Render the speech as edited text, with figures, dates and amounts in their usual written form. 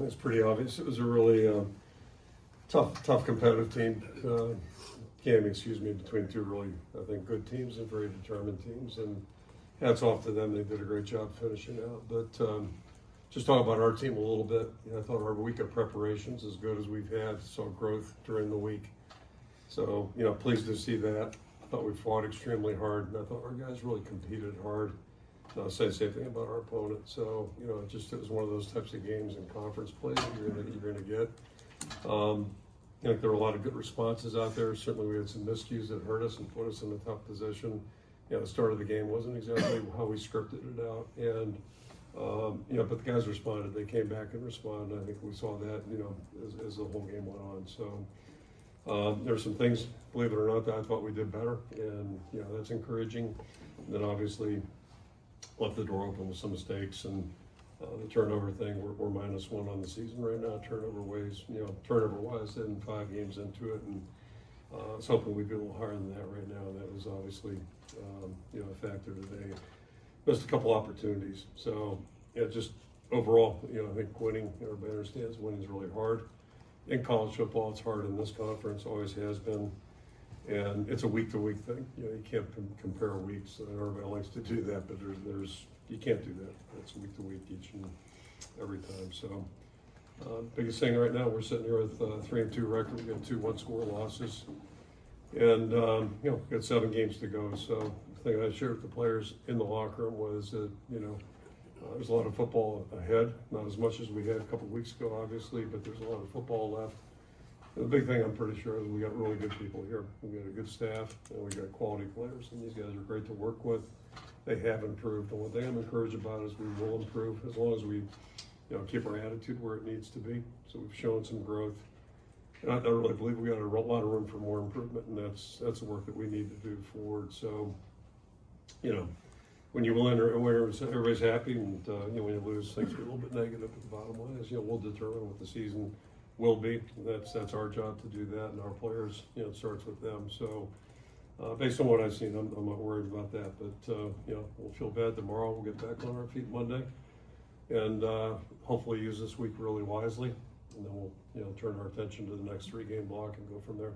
it's pretty obvious. It was a really tough competitive team. Game, between two really, I think, good teams and very determined teams. And hats off to them. They did a great job finishing out. But just talk about our team a little bit. I thought our week of preparations, as good as we've had, saw growth during the week. So, pleased to see that. I thought we fought extremely hard, and I thought our guys really competed hard. I'll say the same thing about our opponent. So, it was one of those types of games in conference play that you're going to get. I think there were a lot of good responses out there. Certainly we had some miscues that hurt us and put us in a tough position. The start of the game wasn't exactly how we scripted it out. And, but the guys responded. They came back and responded. I think we saw that, as the whole game went on. So there were some things, believe it or not, that I thought we did better. And, that's encouraging. And then obviously left the door open with some mistakes. And the turnover thing, we're -1 on the season right now, turnover-wise, and 5 games into it, and I was hoping we'd be a little higher than that right now. That was obviously, a factor today. Missed a couple opportunities. So, just overall, I think winning, everybody understands winning is really hard. In college football, it's hard in this conference, always has been. And it's a week-to-week thing. You can't compare weeks. Everybody likes to do that, but you can't do that. It's week-to-week each and every time. So, biggest thing right now, we're sitting here with 3-2 record. We got 2 one-score losses, and we've got 7 games to go. So, the thing I shared with the players in the locker room was that there's a lot of football ahead. Not as much as we had a couple of weeks ago, obviously, but there's a lot of football left. The big thing I'm pretty sure is we got really good people here. We got a good staff, and we got quality players, and these guys are great to work with. They have improved, and one thing I'm encouraged about is we will improve as long as we, keep our attitude where it needs to be. So we've shown some growth, and I really believe we got a lot of room for more improvement, and that's the work that we need to do forward. So, when you win or everybody's happy, and when you lose, things are a little bit negative. But the bottom line is, we'll determine what the season will be. That's our job to do that, and our players, it starts with them. So based on what I've seen, I'm not worried about that. But we'll feel bad tomorrow. We'll get back on our feet Monday, and hopefully use this week really wisely, and then we'll turn our attention to the next 3-game block and go from there.